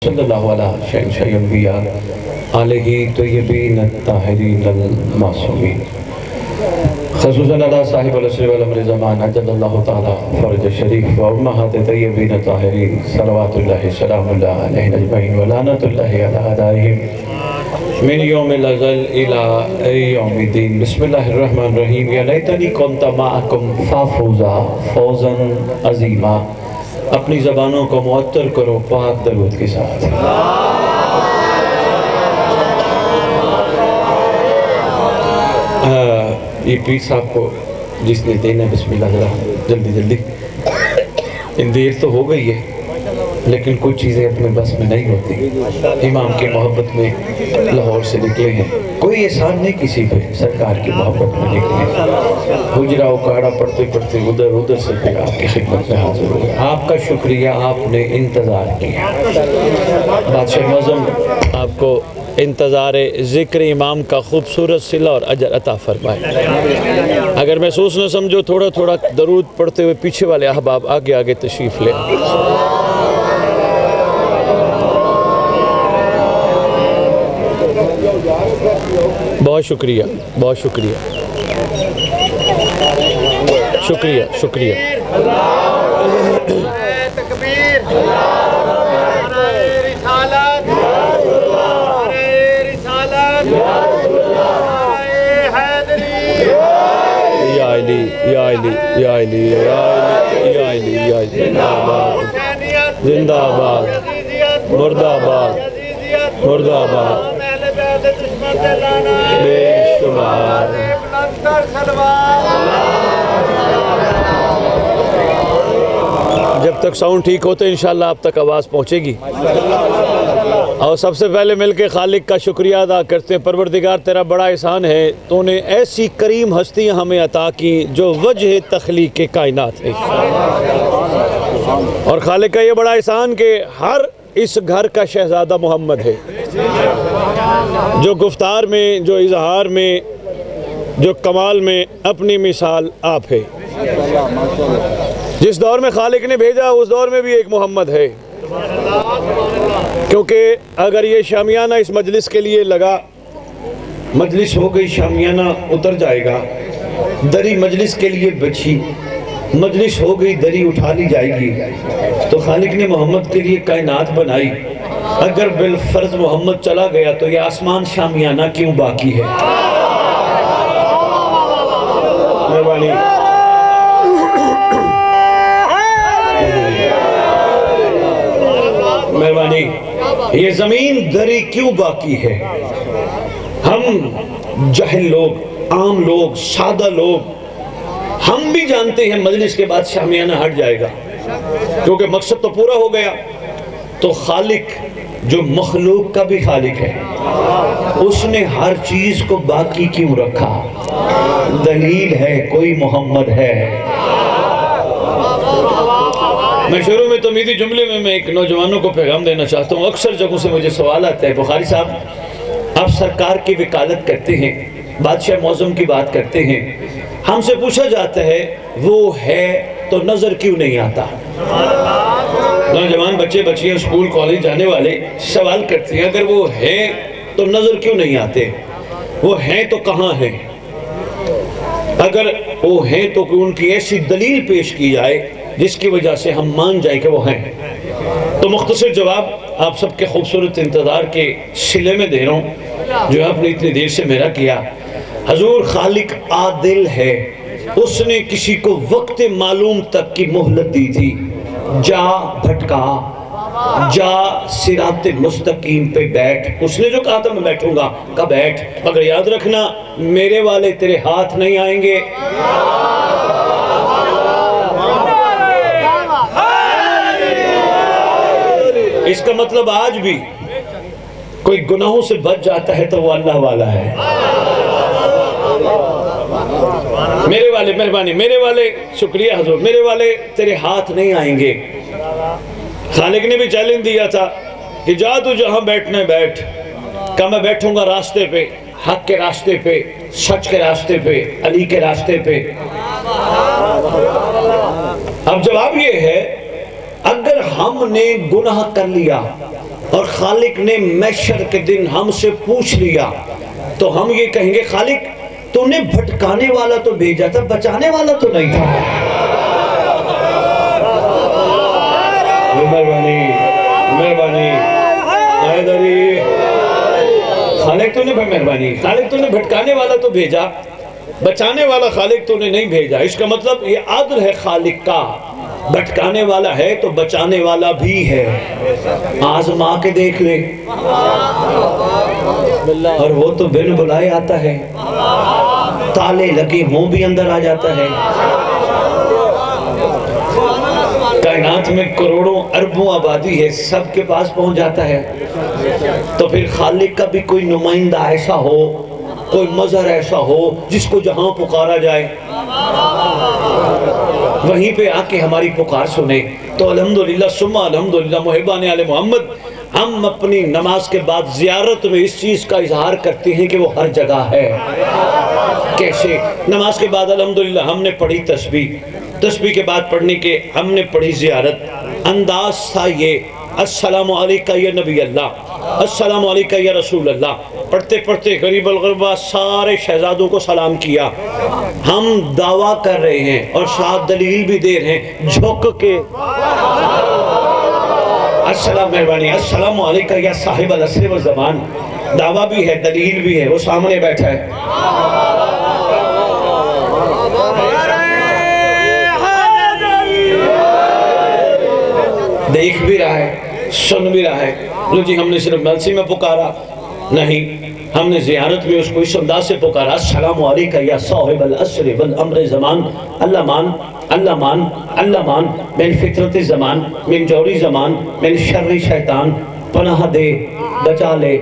सल्लल्लाहु अलैहि अंबिया अलैहि तय्यबीन ताहिरीन मासूमीन ख़ुसूसन अला साहिब अल-असर वल अमर ज़मान अजल्लल्लाहु तआला फ़रज शरीफ व उम्महात तय्यबीन ताहिरीन सलवातुल्लाहि सलामुल्लाहि अलैहिम अजमईन व लानतुल्लाहि अला अदाइहिम मिन यौमिल अज़ल इला यौमिद्दीन। बिस्मिल्लाहिर रहमानिर रहीम। या लैतनी कुन्तु मअकुम फ़ाफ़ूज़ा फ़ौज़न अज़ीमा। अपनी ज़बानों को मुअत्तर करो पाक दरूद के साथ। ये पीर साहब को जिसने देना, बिस्मिल्लाह ज़रा जल्दी जल्दी। देर तो हो गई है लेकिन कुछ चीज़ें अपने बस में नहीं होती। इमाम की मोहब्बत में लाहौर से निकले हैं, कोई एहसान नहीं किसी पे, सरकार की मोहब्बत में निकले हैं। हुजरा उकाड़ा पढ़ते पढ़ते उधर उधर से फिर आपकी खिदमत में हाजिर हुए। आपका शुक्रिया, आपने इंतज़ार किया। बादशाह मौज़म आपको इंतज़ार ज़िक्र इमाम का खूबसूरत सिला और अजर अता फरमाए। अगर महसूस न समझो, थोड़ा थोड़ा दरूद पढ़ते हुए पीछे वाले अहबाब आगे आगे तशरीफ़ ले। बहुत शुक्रिया, बहुत शुक्रिया, शुक्रिया शुक्रिया। या अली या अली या अली या अली या अली या अली। जिंदाबाद जिंदाबाद मुर्दाबाद मुर्दाबाद बेशुमार। जब तक साउंड ठीक होते इंशाल्लाह आप तक आवाज़ पहुँचेगी। और सबसे पहले मिलके खालिक का शुक्रिया अदा करते हैं। परवरदिगार तेरा बड़ा एहसान है, तूने ऐसी करीम हस्तियाँ हमें अता की जो वजह तख्लीक के कायनात है। और खालिक का ये बड़ा एहसान कि हर इस घर का शहज़ादा मोहम्मद है, जो गुफ्तार में, जो इजहार में, जो कमाल में अपनी मिसाल आप है। जिस दौर में खालिक ने भेजा उस दौर में भी एक मोहम्मद है। क्योंकि अगर ये शामियाना इस मजलिस के लिए लगा, मजलिस हो गई, शामियाना उतर जाएगा। दरी मजलिस के लिए बची, मजलिस हो गई, दरी उठा ली जाएगी। तो खालिक ने मोहम्मद के लिए कायनात बनाई। अगर बिलफर्ज मोहम्मद चला गया तो ये आसमान शामियाना क्यों बाकी है? मेहरबानी। मेहरबानी। ये जमीन दरी क्यों बाकी है? हम जाहिल लोग, आम लोग, सादा लोग, हम भी जानते हैं मजलिस के बाद शामियाना हट जाएगा क्योंकि मकसद तो पूरा हो गया। तो खालिक जो मखलूक का भी खालिक है, उसने हर चीज को बाकी क्यों रखा? दलील है, कोई मोहम्मद है। मैं शुरू में तो मीदी जुमले में मैं एक नौजवानों को पैगाम देना चाहता हूँ। अक्सर जगहों से मुझे सवाल आता है, बुखारी साहब आप सरकार की वकालत करते हैं, बादशाह मौज़म की बात करते हैं, हमसे पूछा जाता है वो है तो नजर क्यों नहीं आता? नौजवान बच्चे बच्चियां स्कूल कॉलेज जाने वाले सवाल करते हैं, अगर वो है तो नजर क्यों नहीं आते? वो हैं तो कहाँ हैं? अगर वो हैं तो उनकी ऐसी दलील पेश की जाए जिसकी वजह से हम मान जाए कि वो हैं। तो मुख्तसर जवाब आप सबके खूबसूरत इंतज़ार के सिले में दे रहा हूँ जो आपने इतनी देर से मेरा किया। हजूर खालिक आदिल है, उसने किसी को वक्त मालूम तक की मोहलत दी थी। जा भटका, जा सिराते मुस्तकीम पे बैठ। उसने जो कहा था मैं बैठूंगा, का बैठ। मगर याद रखना मेरे वाले तेरे हाथ नहीं आएंगे। इसका मतलब आज भी कोई गुनाहों से बच जाता है तो वो अल्लाह वाला है। मेरे वाले, मेहरबानी, मेरे वाले, शुक्रिया हजूर, मेरे वाले तेरे हाथ नहीं आएंगे। खालिक ने भी चैलेंज दिया था कि जा तू जहां बैठना है बैठ। कहा मैं बैठूंगा रास्ते पे, हक के रास्ते पे, सच के रास्ते पे, अली के रास्ते पे। अब जवाब ये है, अगर हमने गुनाह कर लिया और खालिक ने महशर के दिन हमसे पूछ लिया तो हम ये कहेंगे खालिक तूने भटकाने वाला तो भेजा था, बचाने वाला तो नहीं था। मेहरबानी मेहरबानी खालिक तूने मेहरबानी, खालिक तूने भटकाने वाला तो भेजा, बचाने वाला खालिक तूने नहीं भेजा। इसका मतलब ये आदल है खालिक का, भटकाने वाला है तो बचाने वाला भी है। आजमा के देख ले, और वो तो बिन बुलाए आता है, ताले लगे हों भी अंदर आ जाता है। कायनात में करोड़ों अरबों आबादी है, सबके पास पहुंच जाता है। तो फिर खालिक का भी कोई नुमाइंदा ऐसा हो, कोई मजहर ऐसा हो जिसको जहां पुकारा जाए वहीं पे आके हमारी पुकार सुने। तो अल्हम्दुलिल्लाह सुम्मा अल्हम्दुलिल्लाह मुहिब्बाने आले मोहम्मद, हम अपनी नमाज के बाद ज़ियारत में इस चीज़ का इजहार करते हैं कि वो हर जगह है। कैसे? नमाज के बाद अल्हम्दुलिल्लाह हमने पढ़ी तस्बीह, तस्बीह के बाद पढ़ने के हमने पढ़ी ज़ियारत। अंदाज था ये अस्सलामु अलैका या नबी अल्लाह, अस्सलामु अलैका या रसूल अल्लाह। पढ़ते पढ़ते गरीब अलगरबा सारे शहजादों को सलाम किया। हम दावा कर रहे हैं और साथ दलील भी दे रहे हैं झुक के, अस्सलाम मेहरबानी अस्सलामु अलैका या साहिब अल असर व ज़मान। दावा भी है, दलील भी है, वो सामने बैठा है। देख भी रहा है, सुन भी रहा है। लो जी, हमने सिर्फ मलसी में पुकारा नहीं, हमने ज़ियारत में उसको इस अंदाज से पुकारा, अस्सलामु अलैका या साहिब अल असर वल अम्र ज़मान, अल्लाह मान अल्लाह मान अल्लाह मान, मिन फितरत ज़मान, मिन जौरी ज़मान, मिन शर्रि शैतान, पनाह दे, बचा ले।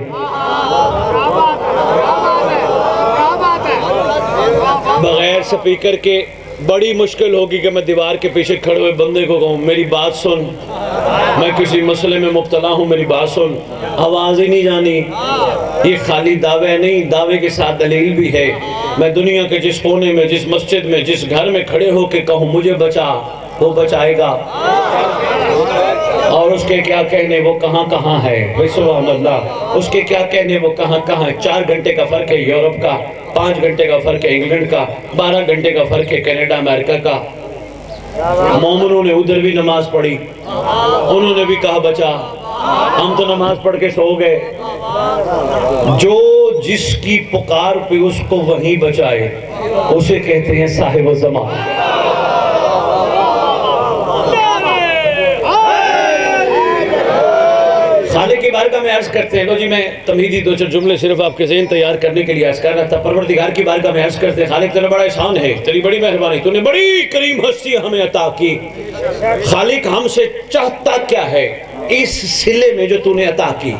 बगैर स्पीकर के बड़ी मुश्किल होगी कि मैं दीवार के पीछे खड़े हुए बंदे को कहूँ मेरी बात सुन, मैं किसी मसले में मुब्तला हूँ, मेरी बात सुन। आवाज़ ही नहीं जानी। ये खाली दावे नहीं, दावे के साथ दलील भी है। मैं दुनिया के जिस कोने में, जिस मस्जिद में, जिस घर में खड़े हो के कहूँ मुझे बचा, वो बचाएगा। और उसके क्या कहने वो कहाँ कहाँ है, सुभान अल्लाह। उसके क्या कहने वो कहाँ कहाँ है। 4 घंटे का फ़र्क है यूरोप का, 5 घंटे का फ़र्क है इंग्लैंड का, 12 घंटे का फ़र्क है कनाडा अमेरिका का। मोमिनों ने उधर भी नमाज पढ़ी, उन्होंने भी कहा बचा। हम तो नमाज पढ़ के सो गए। जो जिसकी पुकार पे उसको वहीं बचाए उसे कहते हैं साहिब ज़मान। खालिक की बारगाह में अर्ज करते हैं। लो जी, मैं तमहीदी 2-4 जुमले सिर्फ आपके ज़हन तैयार करने के लिए अर्ज कर रहा था। परवरदिगार की बारगाह में अर्ज करते हैं, खालिक तेरा बड़ा एहसान है, तेरी बड़ी मेहरबानी, तूने बड़ी करीम हस्ती हमें अता की। खालिक हमसे चाहता क्या है इस सिले में जो तूने अता की?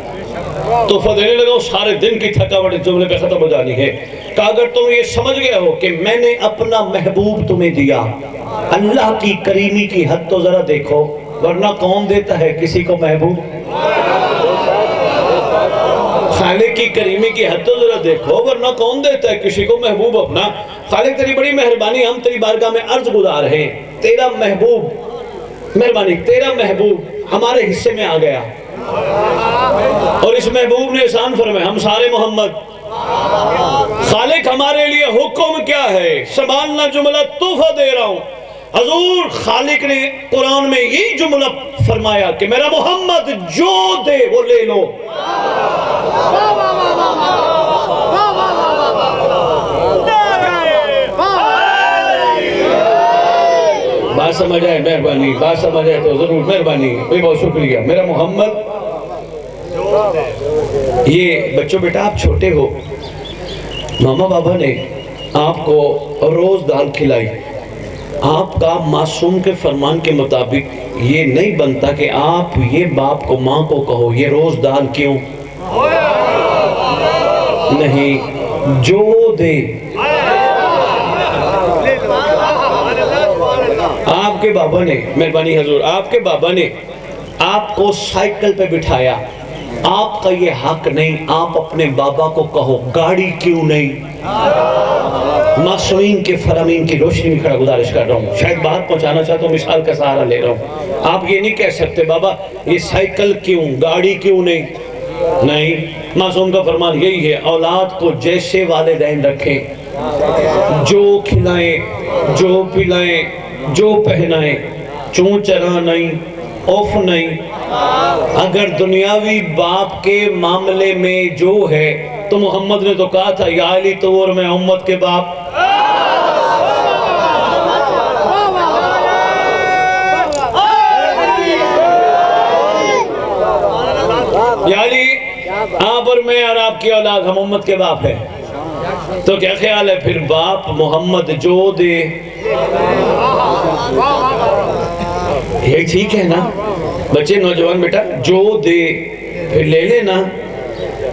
तोहफा देने लगा, सारे दिन की थकावट जुमले पे खत्म हो जानी है। कि अगर तुम ये समझ गए हो कि मैंने अपना महबूब तुम्हें दिया, अल्लाह की करीमी की हद तो जरा देखो, वरना कौन देता है किसी को महबूब? खालिक की करीमी की हद तो जरा देखो, वरना कौन देता है किसी को महबूब अपना। खालिक तेरी बड़ी मेहरबानी, हम तेरी बारगाह में अर्ज गुजार हैं, तेरा महबूब, मेहरबानी तेरा महबूब हमारे हिस्से में आ गया और इस महबूब ने एहसान फरमाया, हम सारे मोहम्मद। खालिक हमारे लिए हुक्म क्या है? संभालना जुमला तोहफा दे रहा हूं हजूर। खालिक ने कुरान में यही जुमला फरमाया कि मेरा मोहम्मद जो दे वो ले लो। बात समझ आए? मेहरबानी, बात समझ आए तो जरूर मेहरबानी, बहुत शुक्रिया। मेरा मोहम्मद, ये बच्चों बेटा आप छोटे हो, मामा बाबा ने आपको रोज दाल खिलाई, आपका मासूम के फरमान के मुताबिक ये नहीं बनता कि आप ये बाप को माँ को कहो ये रोज दाल क्यों नहीं, जो दे। आपके बाबा ने, मेहरबानी हजूर, आपके बाबा ने आपको साइकिल पे बिठाया, आपका ये हक नहीं, आप अपने बाबा को कहो गाड़ी क्यों नहीं। मासूमीन के फरामीन की रोशनी में खड़ा गुजारिश कर रहा हूँ, शायद बात पहुंचाना चाहता हूँ, मिसाल का सहारा ले रहा हूँ। आप ये नहीं कह सकते बाबा ये साइकिल क्यों, गाड़ी क्यों नहीं। नहीं, मासूम का फरमान यही है, औलाद को जैसे वालिदैन रखें, जो खिलाएं, जो पिलाएं, जो पहनाएं, चूं चरा नहीं, औफ नहीं। अगर दुनियावी बाप के मामले में जो है तो मोहम्मद ने तो कहा था या अली तो और मैं उम्मत के बाप। या अली आप और मैं और आपकी औलाद हम उम्मत के बाप हैं। तो क्या ख्याल है फिर बाप मोहम्मद जो दे ये ठीक है ना। बच्चे नौजवान बेटा जो दे फिर ले लेना।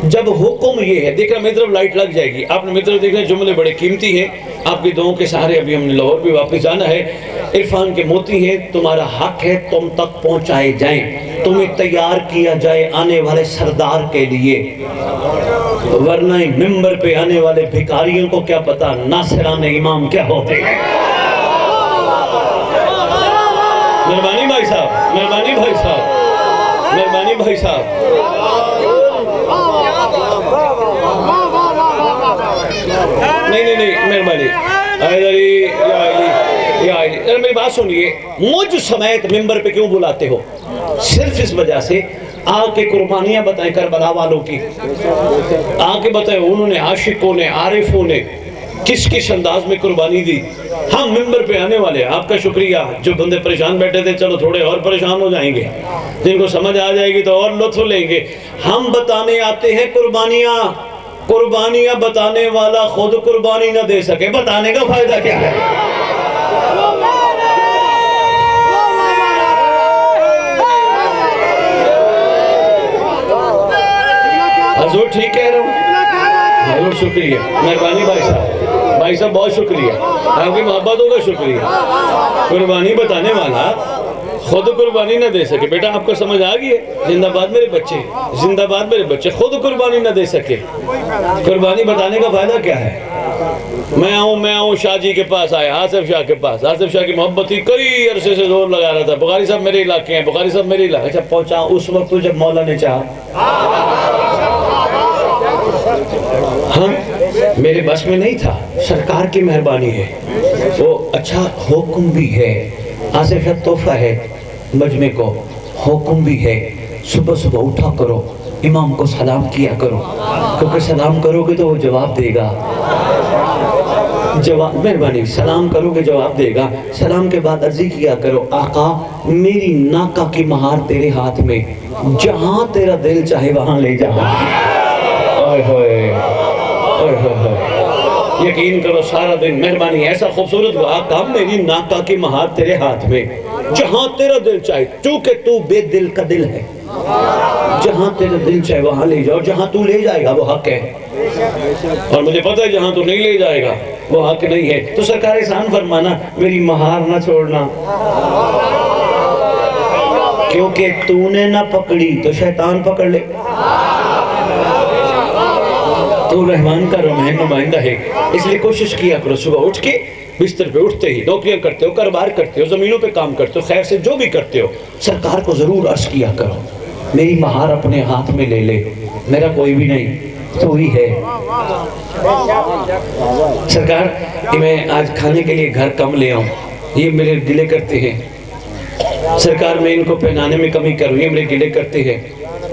जब हुक्म ये है, देख रहा मेरी तरफ लाइट लग जाएगी, आपने मेरी तरफ देख रहे जुमले बड़े कीमती हैं, आपकी दुआओं के सहारे अभी हमने लाहौर भी वापस जाना है। इरफान के मोती हैं, तुम्हारा हक है तुम तक पहुंचाए जाएं, तुम्हें तैयार किया जाए आने वाले सरदार के लिए, वरना मिंबर पे आने वाले भिखारियों को क्या पता नासिराने इमाम क्या होते हैं। मेहरबानी भाई साहब, मेहरबानी भाई साहब, मेहरबानी भाई साहब। नहीं मेहरबानी, मेरी बात सुनिए, मुझ समेत मिंबर पे क्यों बुलाते हो? सिर्फ इस वजह से आके कुर्बानियां बताएं करबला वालों की, आके बताएं उन्होंने आशिकों ने आरिफों ने किस किस अंदाज में कुर्बानी दी। हम मिंबर पे आने वाले, आपका शुक्रिया। जो बंदे परेशान बैठे थे चलो थोड़े और परेशान हो जाएंगे, जिनको समझ आ जाएगी तो और लुत्फ लेंगे। हम बताने आते हैं कुर्बानियां, कुर्बानियां बताने वाला खुद कुर्बानी ना दे सके, बताने का फायदा क्या है? हजूर ठीक कह रहा हूँ, हजूर शुक्रिया, मेहरबानी भाई साहब, भाई साहब बहुत शुक्रिया, आपकी मोहब्बतों का शुक्रिया। कुर्बानी बताने वाला खुद कुर्बानी ना दे सके, बेटा आपको समझ आ गई है? जिंदाबाद मेरे बच्चे, जिंदाबाद मेरे बच्चे। खुद कुर्बानी ना दे सके, कुर्बानी बताने का फायदा क्या है? मैं आऊँ शाह जी के पास आया, आसिफ शाह के पास, आसिफ शाह की मोहब्बत ही कई अरसे से जोर लगा रहा था, बुखारी साहब मेरे इलाके हैं, बुखारी साहब मेरे इलाके। अच्छा पहुंचा उस वक्त तो जब मौला ने चाहा, हाँ मेरे बस में नहीं था, सरकार की मेहरबानी है। वो अच्छा हुक्म भी है, आसिफ तोहफा है मजमे को, हुक्म भी है सुबह सुबह उठा करो, इमाम को सलाम किया करो, क्योंकि सलाम करोगे तो वो जवाब देगा। जवाब मेहरबानी, सलाम करोगे जवाब देगा। सलाम के बाद अर्जी किया करो, आका मेरी नाका की महार तेरे हाथ में, जहां तेरा दिल चाहे वहां ले जा। यकीन करो सारा दिन मेहरबानी ऐसा खूबसूरत आका मेरी नाका की महार तेरे हाथ में, जहां तेरा दिल चाहे, चूंकि तू बेदिल का दिल है, जहां तेरा दिल चाहे वहां ले जाओ, जहां तू ले जाएगा वो हक है, और मुझे पता है जहां तू नहीं ले जाएगा वो हक नहीं है। तो सरकार एहसान फरमाना, मेरी महार ना छोड़ना, क्योंकि तूने ना पकड़ी तो शैतान पकड़ ले। तो रहमान का नुमाइंदा है, इसलिए कोशिश किया करो सुबह उठ के बिस्तर पे उठते ही नौकरियां करते हो, कारोबार करते हो, जमीनों पे काम करते हो, खैर से जो भी करते हो, सरकार को जरूर अर्ज किया करो मेरी महार अपने हाथ में ले ले, मेरा कोई भी नहीं तू ही है। सरकार मैं आज खाने के लिए घर कम ले आऊं, ये मेरे गिले करते हैं। सरकार मैं इनको पहनाने में कमी करूं, ये मेरे गिले करते हैं।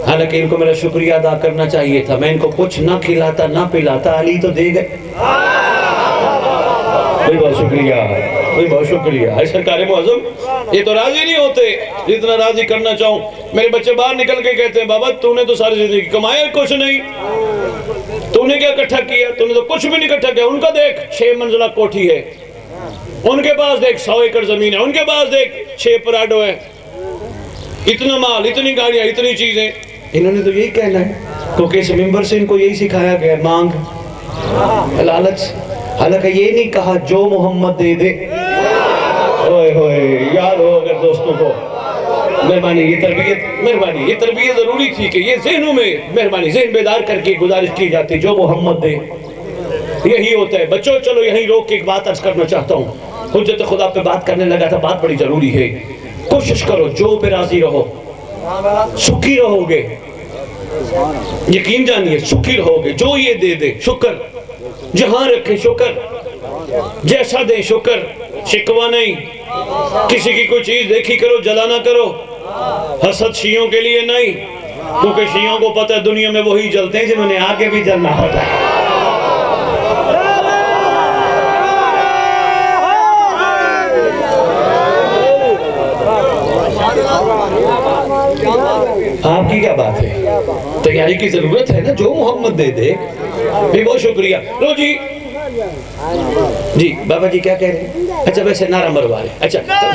हालांकि इनको मेरा शुक्रिया अदा करना चाहिए था, मैं इनको कुछ ना खिलाता ना पिलाता, अली तो दे गए। बहुत शुक्रिया, बहुत शुक्रिया। सरकार मुअज़्ज़म ये तो राजी नहीं होते जितना राजी करना चाहूं। मेरे बच्चे बाहर निकल के कहते हैं बाबा तूने तो सारी जिंदगी कमाया कुछ नहीं, तूने क्या इकट्ठा किया? तूने तो कुछ भी नहीं इकट्ठा किया। उनका देख 6 मंजिला कोठी है, उनके पास देख 100 एकड़ जमीन है, उनके पास देख 6 पराडो है, इतना माल, इतनी गाड़ियां, इतनी चीजें। इन्होंने तो यही कहना है, क्योंकि इस मिंबर से इनको यही सिखाया गया, मांग, लालच। हालांकि ये नहीं कहा जो मोहम्मद दे दे। ओए होए याद हो अगर दोस्तों को, मेहरबानी ये तरबियत ज़रूरी थी कि ये ज़हनों में मेहरबानी ज़हन बेदार करके गुजारिश की जाती, जो मोहम्मद दे यही होता है। बच्चों चलो यहीं रोक के एक बात अर्ज करना चाहता हूँ। हुज्जत खुदा पे बात करने लगा था, बात बड़ी ज़रूरी है। कोशिश करो जो पे राजी रहो, सुखी रहोगे, यकीन जानिए सुखी रहोगे। जो ये दे दे शुक्र, जहां रखे शुक्र, जैसा दे शुक्र, शिकवा नहीं। किसी की कोई चीज देखी करो, जला ना करो। हसद शियों के लिए नहीं, क्योंकि शियों को पता है दुनिया में वही जलते हैं जिन्होंने आगे भी जलना होता है। आपकी क्या बात है, तैयारी की जरूरत है ना, जो मोहम्मद दे दे। बहुत शुक्रिया। लो जी जी बाबा जी क्या कह रहे हैं? अच्छा वैसे नारा मरवा रहे। अच्छा तो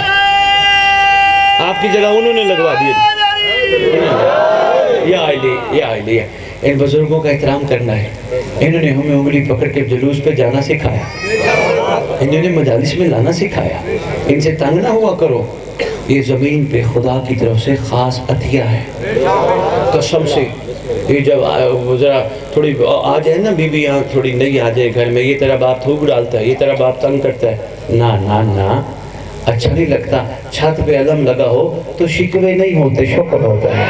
आपकी जगह उन्होंने लगवा दिए। या इन बुजुर्गों का एहतराम करना है। इन्होंने हमें उंगली पकड़ के जुलूस पे जाना सिखाया, इन्होंने मजालिस में लाना सिखाया। इनसे तंग ना हुआ करो। ये ज़मीन पे खुदा की तरफ से ख़ास अतिया है, कसम से। ये जब ज़रा थोड़ी आ जाए ना बीबियाँ, थोड़ी नई आ जाए घर में, ये तेरा बाप थूक डालता है, ये तेरा बाप तंग करता है, ना ना ना, अच्छा नहीं लगता। छत पे अलम लगा हो तो शिकवे नहीं होते, शुक्र होता है।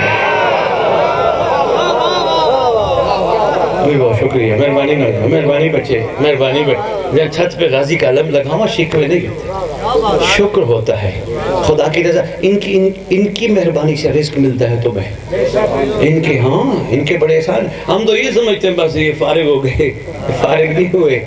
बहुत शुक्रिया, मेहरबानी बच्चे, मेहरबानी। जब छत पे गाजी का अलम लगा हुआ, शिकवे नहीं होते, शुक्र होता है। खुदा की रजा, इनकी मेहरबानी से रिस्क मिलता है तुम्हें। इनके हाँ, इनके बड़े एहसान। हम तो ये समझते हैं बस ये फारिग हो गए, फारिग नहीं हुए।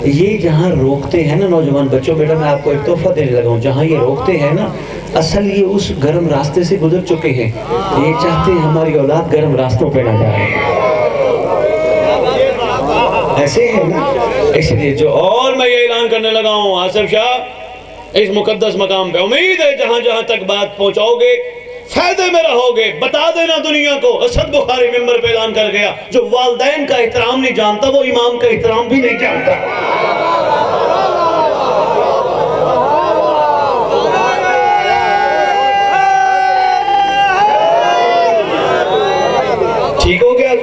ये जहाँ रोकते हैं ना नौजवान बच्चों, बेटा मैं आपको एक तोहफा देने लगा हूँ, जहाँ ये रोकते हैं ना, असल ये उस गर्म रास्ते से गुजर चुके हैं। ये चाहते हैं हमारी औलाद गर्म रास्तों पे ना जाए, ऐसे है ना। इसलिए जो, और मैं ये ऐलान करने लगा हूँ आसिफ शाह, इस मुकद्दस मकाम पे उम्मीद है जहां जहां तक बात पहुंचाओगे फायदे में रहोगे। बता देना दुनिया को, असद बुखारी मिंबर पे ऐलान कर गया, जो वालिदैन का एहतराम नहीं जानता वो इमाम का एहतराम भी नहीं जानता। ठीक हो गया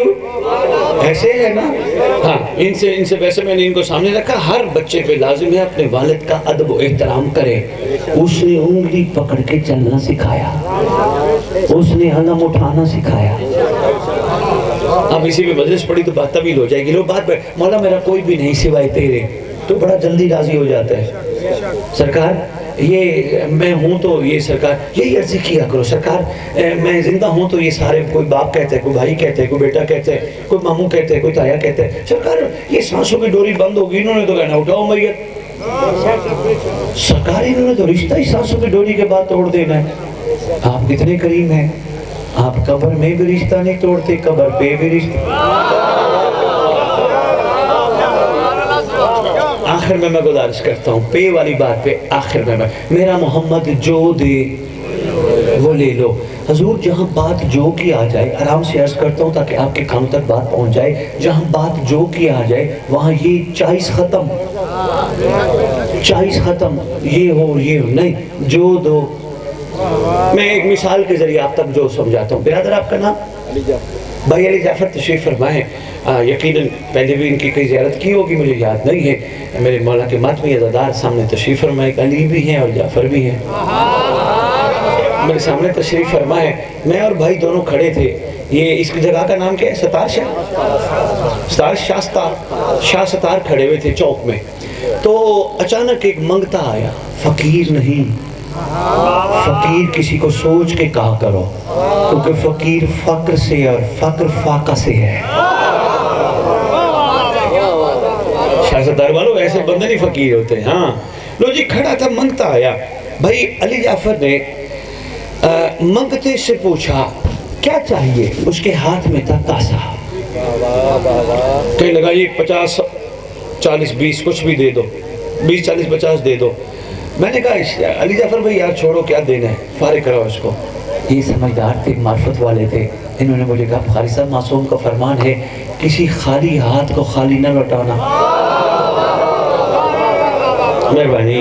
ऐसे है ना। हाँ, इनसे वैसे मैंने इनको सामने रखा। हर बच्चे पे लाजिम है अपने वालिद का अदब व एहतराम करे। उसने उंगली पकड़ के चलना सिखाया, उसने हलम उठाना सिखाया। अब इसी में मजलिस पड़ी तो बात तवील हो जाएगी। लोग बात मौला मेरा कोई भी नहीं सिवाय तेरे, तो बड़ा जल्दी राजी हो जाता है। सरकार ये मैं हूँ तो ये सरकार यही अर्जी किया करो। सरकार मैं जिंदा हूँ तो ये सारे, कोई बाप कहते हैं, कोई भाई कहते हैं, कोई बेटा कहते हैं, कोई मामू कहते हैं, कोई ताया कहते हैं। सरकार ये सांसों की डोरी बंद होगी, इन्होंने तो कहना उठाओ मैयत। सरकार इन्होंने तो रिश्ता ही सांसों की डोरी के बाद तोड़ देना है। आप कितने करीम हैं, आप कब्र में भी रिश्ता नहीं तोड़ते, कब्र पे भी रिश्ता। आखिर में मैं गुजारिश करता हूँ पे वाली बात पे, आखिर में मैं, मेरा मोहम्मद जो दे वो ले लो। हजूर जहाँ बात जो की आ जाए, आराम से अर्ज करता हूँ ताकि आपके कान तक बात पहुँच जाए, जहाँ बात जो की आ जाए वहाँ ये 40 ख़त्म, 40 ख़त्म, ये हो ये हो नहीं, जो दो। मैं एक मिसाल के जरिए आप तक जो समझाता हूँ। बिरादर आपका नाम? भाई अली जाफर तशरीफ़ फरमाए। यकीनन पहले भी इनकी कई ज़ियारत की होगी, मुझे याद नहीं है। मेरे मौला के मातमी अज़ादार सामने तशरीफ़ फरमाए, अली भी हैं और जाफ़र भी हैं, मेरे सामने तशरीफ़ फरमाए। मैं और भाई दोनों खड़े थे। ये इसकी जगह का नाम क्या है? सतार शाह सतार खड़े हुए थे चौक में। तो अचानक एक मंगता आया, फ़कीर नहीं, फ़कीर किसी को सोच के कहा करो, क्योंकि फ़कीर फ़क्र से और फ़क्र फ़ाका से है। शाहसदार वालों ऐसे बंदे नहीं फ़कीर होते। हाँ लो जी, खड़ा था, मंगता आया। भाई अली जाफर ने मंगते से पूछा क्या चाहिए? उसके हाथ में था कासा। कहीं लगा ये 50 40 20 कुछ भी दे दो, 20 40 50 दे दो। मैंने कहा अली जाफर भाई यार छोड़ो, क्या देना है, फारिग कराओ इसको। ये समझदार थे, मार्फत वाले थे। इन्होंने मुझे कहा बुखारी साहब मासूम का फरमान है, किसी खाली हाथ को खाली न लौटाना। मेहरबानी,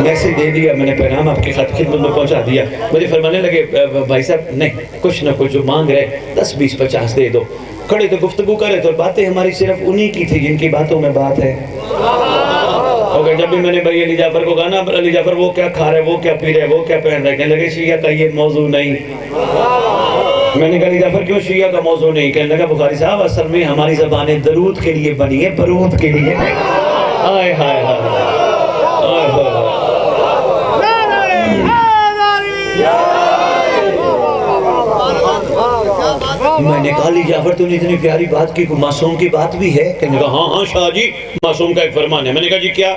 मैसेज दे दिया मैंने, पैगाम आपकी खिदमत में पहुंचा दिया। मुझे फरमाने लगे भाई साहब नहीं, कुछ ना कुछ जो मांग रहे 10 20 50 दे दो। खड़े तो गुफ्तगू करे तो बातें हमारी सिर्फ उन्हीं की थी जिनकी बातों में बात है। और जब भी मैंने भाई अली जाफर को कहा ना, अली जाफर वो क्या खा रहे, वो क्या पी रहे, वो क्या पहन रहे, कहने लगे शिया का ये मौजू नहीं। मैंने कहा अली जाफर क्यों शिया का मौजू नहीं? कहने लगा बुखारी साहब असल में हमारी ज़बानें दरूद के लिए बनी है, बरूद के लिए। हाय हाय हाय, मैंने कहा अली जाफर तूने इतनी प्यारी बात की, मासूम की बात भी है? कहने लगा हाँ हाँ शाह जी, मासूम का एक फरमान है। मैंने कहा जी क्या?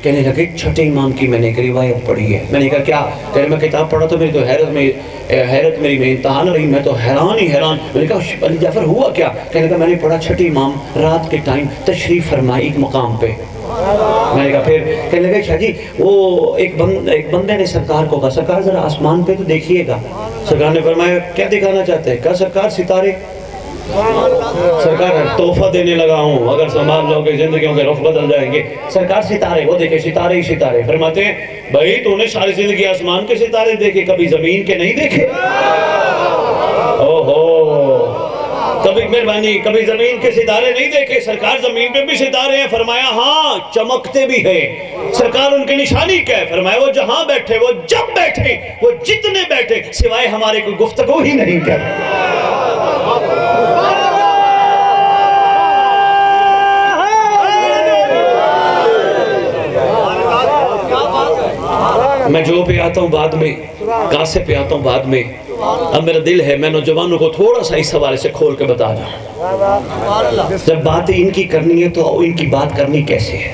कहने लगे छठे इमाम की मैंने एक रिवायत पढ़ी है। मैंने कहा क्या? कहने मैं किताब पढ़ा तो मेरी तो हैरत मेरी में इंतहान रही, मैं तो हैरान ही हैरान। मैंने कहा अली जाफर हुआ क्या? कहने लगा मैंने पढ़ा छठे इमाम रात के टाइम तशरीफ फरमाई एक मकाम पे। मैंने कहा फिर? कहने लगे शाह जी वो एक बंदे ने सरकार को कहा सरकार जरा आसमान पे तो देखिएगा। सरकार ने फरमाया क्या दिखाना चाहते हैं? कहा सरकार सितारे। सरकार तोहफा देने लगा हूँ, अगर संभाल लोगे जिंदगियों के रुख बदल जाएंगे। सरकार सितारे, वो देखे सितारे ही सितारे। फरमाते हैं भाई तूने सारी जिंदगी आसमान के सितारे देखे, कभी जमीन के नहीं देखे? ओहो, कभी मेहरबानी कभी जमीन के सितारे नहीं देखे? सरकार जमीन पे भी सितारे हैं। फरमाया हाँ चमकते भी हैं। सरकार उनकी निशानी क्या है? फरमाया वो जहां बैठे, वो जब बैठे, वो जितने बैठे, सिवाय हमारे कोई गुफ्तगू ही नहीं कर। मैं जो पे आता हूँ बाद में, कासे पे आता हूँ बाद में। अब मेरा दिल है मैं नौजवानों को थोड़ा सा इस हवाले से खोल के बता दूं। जब बातें इनकी करनी है तो इनकी बात करनी कैसे है?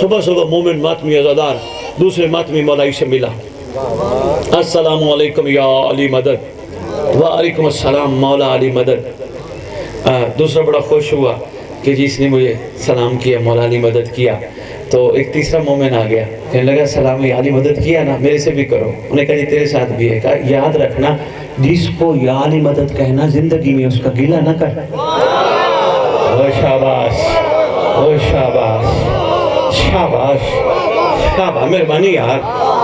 सुबह सुबह मोमिन मातमी अज़ादार दूसरे मातमी मौलाई से मिला। अस्सलामु अलैकुम या अली मदद। वालेकुम अस्सलाम मौला अली मदद। दूसरा बड़ा खुश हुआ कि जिसने मुझे सलाम किया, मौला अली मदद किया। तो एक तीसरा मोमिन आ गया, कहने लगा सलाम या अली मदद किया ना, मेरे से भी करो। उन्हें कहा तेरे साथ भी है। कहा याद रखना जिसको या अली मदद कहना जिंदगी में उसका गिला ना कर। ओ शाबाश, ओ शाबाश, शाबाश, शाबाश, मेहरबानी यार,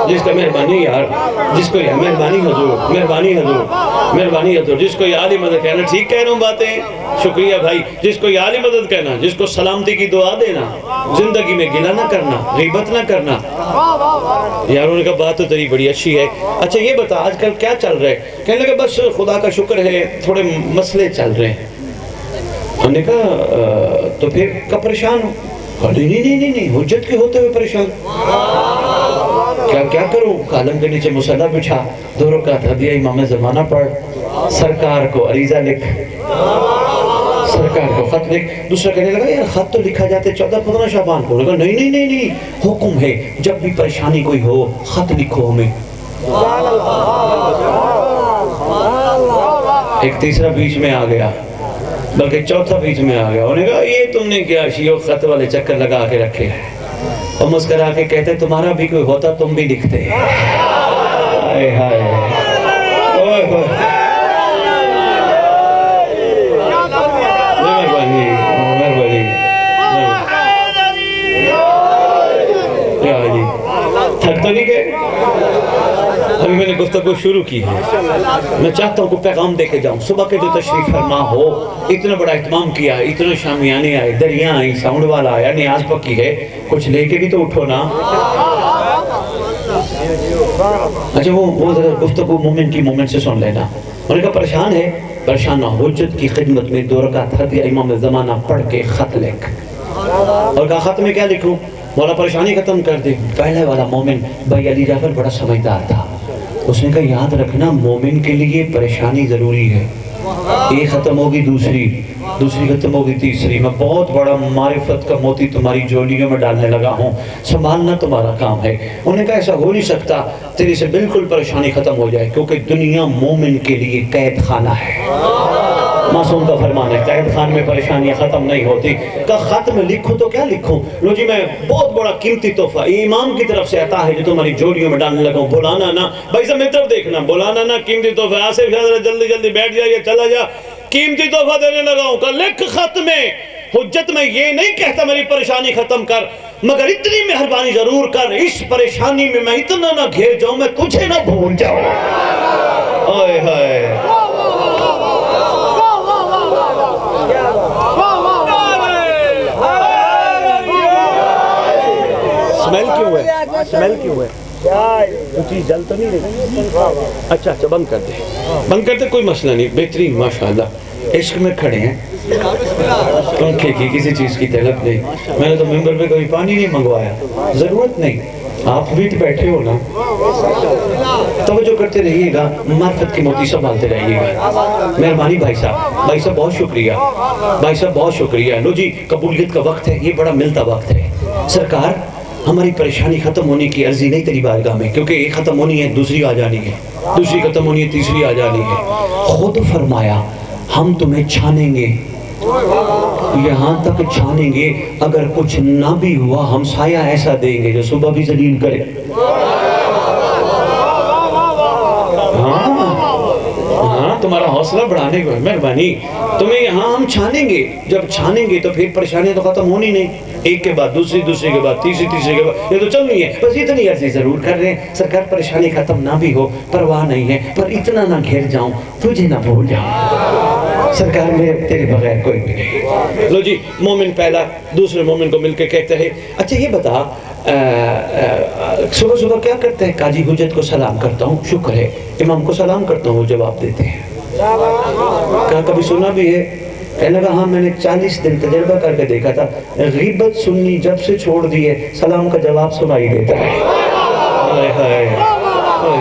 जिसका मेहरबानी यार, जिसको यार मेहरबानी हजूर, मेहरबानी हजूर, मेहरबानी हजूर, जिसको या अली मदद कहना। ठीक कह रहा हूँ बातें, शुक्रिया भाई। जिसको या अली मदद कहना, जिसको सलामती की दुआ देना, जिंदगी में गिला ना करना, गीबत ना करना। यार उन्होंने कहा बात तो तेरी बड़ी अच्छी है। अच्छा ये बता आजकल क्या चल रहा है? कहने लगे बस खुदा का शुक्र है थोड़े मसले चल रहे हैं। हमने कहा तो फिर कब परेशान हो? नहीं नहीं नहीं नहीं, हुज्जत के होते हुए परेशान। क्या क्या करूं? कालम के नीचे मुसल्ला बिछा, 2 रकात हदिया इमाम ज़माना पढ़, सरकार को अरीजा लिख, सरकार को खत लिख। दूसरा कहने लगा यार खत तो लिखा जाते 14-15 शाबान को। लगा नहीं नहीं नहीं नहीं, हुक्म है जब भी परेशानी कोई हो खत लिखो हमें। एक तीसरा बीच में आ गया, बल्कि चौथा बीच में आ गया। उन्होंने कहा ये तुमने क्या शियो खत वाले चक्कर लगा के रखे हैं? और मुस्करा के कहते तुम्हारा भी कोई होता तुम भी लिखते। हाय हाय, मेहरबानी मेहरबानी। थक तो नहीं गए? अभी मैंने गुफ्तगू शुरू की है, मैं चाहता हूँ को पैगाम दे के जाऊँ। सुबह के जो तशरीफ फरमा हो, इतना बड़ा इत्माम किया, इतने शामियाने आए, दरिया आई, साउंड वाला आया, न्याज पक्की है, कुछ लेके भी तो उठो ना। अच्छा वो जरा गुफ्तगू मोमिन की मोमिन से सुन लेना। उन्होंने कहा परेशान है? परेशान ना, हुज्जत की खिदमत में 2 रकात हदिया इमाम ज़माना पढ़ के खत लिख। और कहा खत में क्या लिखूं? मौला परेशानी खत्म कर दे। पहले वाला मोमिन भाई अली जाफर बड़ा समझदार था, उसने कहा याद रखना मोमिन के लिए परेशानी ज़रूरी है। एक ख़त्म होगी दूसरी खत्म होगी तीसरी। मैं बहुत बड़ा मारिफत का मोती तुम्हारी झोलियों में डालने लगा हूँ, संभालना तुम्हारा काम है। उन्होंने कहा ऐसा हो नहीं सकता, तेरे से बिल्कुल परेशानी खत्म हो जाए, क्योंकि दुनिया मोमिन के लिए कैद खाना है। मासूम का फरमान है कैद खान में परेशानियां खत्म नहीं होती। का खत में लिखूं तो क्या लिखूं? लो जी मैं बहुत बड़ा कीमती तोहफा इमाम की तरफ से आता है जो तुम्हारी जोड़ियों में डालने लगा हूं। बुलाना ना भाई साहब, मेरी तरफ देखना, बुलाना ना, कीमती तोहफा। आसिफ जल्दी जल्दी बैठ जाइए, चला जा, कीमती तोहफा देने लगा हूं। का लिख खत में, हुज्जत में ये नहीं कहता मेरी परेशानी खत्म कर, मगर इतनी मेहरबानी जरूर कर, इस परेशानी में मैं इतना ना घेर जाऊं, मैं तुझे ना भूल जाऊं। ओए हाय, स्मेल क्यों है? स्मेल क्यों है? चीज जल तो नहीं रही? अच्छा अच्छा, बंद कर दे, बंद कर दे, कोई मसला नहीं। बेहतरीन माशाल्लाह, इश्क में खड़े हैं, पंखे की किसी चीज की तलब नहीं। मैंने तो मेंबर पे कभी पानी नहीं मंगवाया, जरूरत नहीं। आप भी तो बैठे हो ना, तवज्जो करते रहिएगा, मार्फत की मोती संभालते रहिएगा। मेहरबानी भाई साहब, भाई साहब बहुत शुक्रिया, भाई साहब बहुत शुक्रिया। लो जी, कबूलियत का वक्त है, ये बड़ा मिलता वक्त है। सरकार, हमारी परेशानी खत्म होने की अर्जी नहीं तेरी बारगाह में, क्योंकि एक खत्म होनी है दूसरी आ जानी है, दूसरी खत्म होनी है तीसरी आ जानी है। खुद फरमाया हम तुम्हें छानेंगे, यहाँ तक छानेंगे, अगर कुछ ना भी हुआ हम साया ऐसा देंगे जो सुबह भी जलील करे। हाँ, तुम्हारा हौसला बढ़ाने को मेहरबानी। तुम्हें यहाँ हम छानेंगे, जब छानेंगे तो फिर परेशानियां तो खत्म होनी नहीं, एक के बाद दूसरी, दूसरी के बाद तीसरी, तीसरी के बाद ये तो चलनी है। बस इतनी अर्जी जरूर कर रहे हैं सरकार, परेशानी खत्म ना भी हो परवाह नहीं है, पर इतना ना घिर जाऊं तुझे ना भूल जाऊं सरकार, मेरे तेरे बगैर कोई भी नहीं। लो जी, मोमिन पहला दूसरे मोमिन को मिलकर कहते हैं, अच्छा ये बता, सुबह सुबह क्या करते हैं? काजी हुज्जत को सलाम करता हूँ, शुक्र है। इमाम को सलाम करता हूँ, जवाब देते हैं। कहा कभी सुना भी है? कहने लगा हाँ, मैंने 40 दिन तजर्बा करके देखा था, गीबत सुननी जब से छोड़ दी है, सलाम का जवाब सुनाई देता है। हाय हाय हाय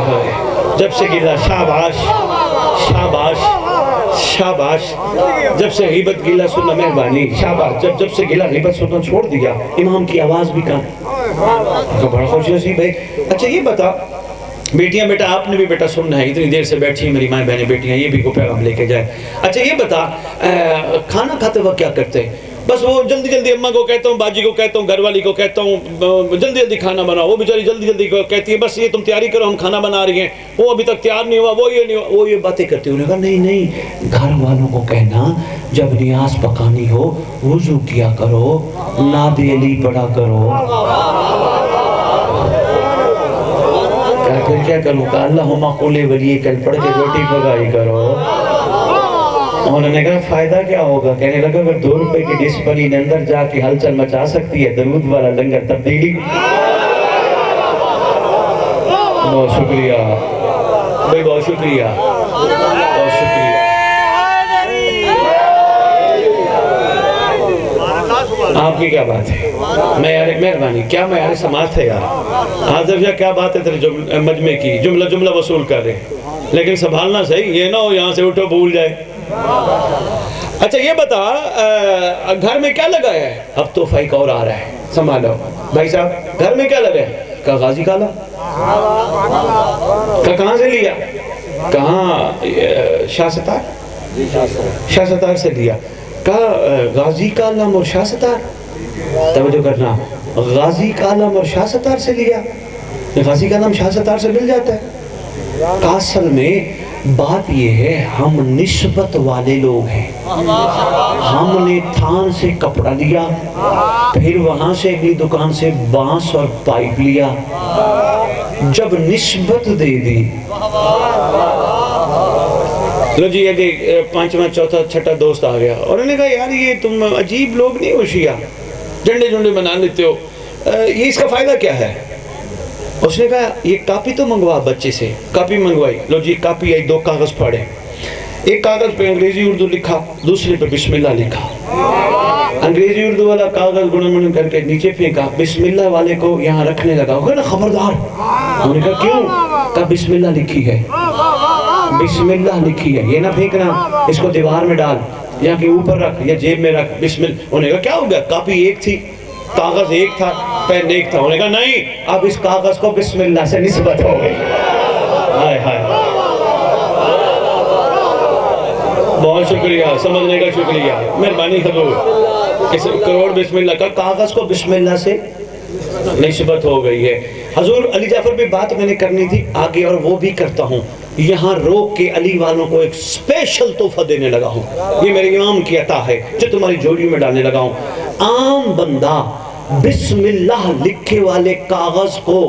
हाय, जब से गिला, शाबाश शाबाश शाबाश, जब से गीबत गिला सुनना, मेहरबानी, शाबाश। जब से गिला गीबत सुनना छोड़ दिया, इमाम की आवाज भी कम, तो बड़ा खुश नसीब है। अच्छा ये बता बेटियां, बेटा आपने भी बेटा सुनना है, इतनी देर से बैठी है मेरी माएँ बहनें बेटियां, ये भी को पैगाम लेके जाए। अच्छा ये बता, खाना खाते वक्त क्या करते हैं? बस वो जल्दी जल्दी अम्मा को कहता हूँ, बाजी को कहता हूँ, घरवाली को कहता हूँ जल्दी जल्दी खाना बनाओ, वो बेचारी जल्दी जल्दी कहती है बस ये तुम तैयारी करो, हम खाना बना रही हैं, वो अभी तक तैयार नहीं हुआ, वो ये नहीं हुआ, वो ये बातें करती है। उन्होंने कहा नहीं नहीं, घर वालों को कहना जब नियाज पकानी हो वुजू किया करो, नादे अली पढ़ा करो। फिर क्या करूँ? अल्लाहुम्मा कुले वली कल पढ़ के रोटी पकाई करो। उन्होंने कहा फायदा क्या होगा? कहने लगा अगर 2 रुपए की डिश पली ने अंदर जाके हलचल मचा सकती है, दरूद वाला लंगर तब्दीली। बहुत शुक्रिया भाई, बहुत शुक्रिया, बहुत शुक्रिया। आपकी क्या बात है? मैं यार मेहरबानी, क्या मैं यार समाज थे यार, हाजिर या क्या बात है तेरे मजमे की, जुमला जुमला वसूल कर रहे, लेकिन संभालना सही, ये ना हो यहाँ से उठो भूल जाए। अच्छा ये बता, घर में क्या लगा है? अब तो फाइक और आ रहा है, संभालो भाई साहब, घर में क्या लगा है? का गाजी काला का कहाँ से लिया? कहाँ? शाह सतार, शाह सतार से लिया। का गाजी का आलम और शाह सतार, तवज्जो करना, गाजी का आलम और शाह सतार से लिया। गाजी का आलम शाह सतार से मिल जाता है। असल में बात ये है, हम निस्बत वाले लोग हैं। हमने थान से कपड़ा लिया, फिर वहां से अगली दुकान से बांस और पाइप लिया, जब निस्बत दे दी, लो जी ये 5वां चौथा छठा दोस्त आ गया और उन्होंने कहा यार ये तुम अजीब लोग नहीं हो शिया, झंडे झंडे बना लेते हो, ये इसका फायदा क्या है? उसने कहा ये कापी तो मंगवा बच्चे से। कापी मंगवाई, लो जी कापी आई, 2 कागज पढ़े, एक कागज पे अंग्रेजी उर्दू लिखा, दूसरे पे बिस्मिल्लाह लिखा। अंग्रेजी उर्दू वाला कागज गुणन करके नीचे फेंका, बिस्मिल्लाह वाले को यहाँ रखने लगा। ना खबरदार, उन्होंने कहा क्यों? कहा बिस्मिल्लाह लिखी है, बिस्मिल्लाह लिखी है, ये ना फेंकना, इसको दीवार में डाल, यहाँ के ऊपर रख या जेब में रख, बिस्मिल्लाह। उन्होंने कहा क्या हो गया? कापी एक थी, कागज एक था, पेन एक था। उन्होंने कहा नहीं, अब इस कागज को बिस्मिल्लाह से निस्बत हो गई। हाय हाय, बहुत शुक्रिया, समझने का शुक्रिया, मेहरबानी हजूर। इस करोड़ बिस्मिल्लाह का कागज को बिस्मिल्लाह से निस्बत हो गई है। हजूर अली जाफर पे बात मैंने करनी थी आगे, और वो भी करता हूँ। यहाँ रोक के अली वालों को एक स्पेशल तोहफा देने लगा हूँ, ये मेरे इमाम की अता है जो तुम्हारी झोली में डालने लगा हूँ। आम बंदा बिस्मिल्लाह लिखे वाले कागज को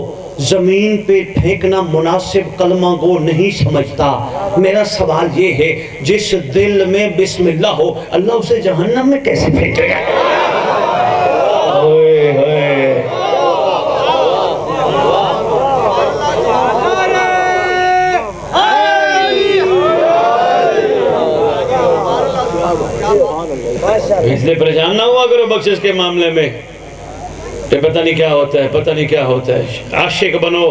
जमीन पे फेंकना मुनासिब कलमा को नहीं समझता। मेरा सवाल ये है, जिस दिल में बिस्मिल्लाह हो अल्लाह उसे जहन्नम में कैसे फेंकेगा? ओए होए। इसलिए परेशान ना हुआ करो बख्शिश के मामले में, तो पता नहीं क्या होता है, पता नहीं क्या होता है। आशिक बनो,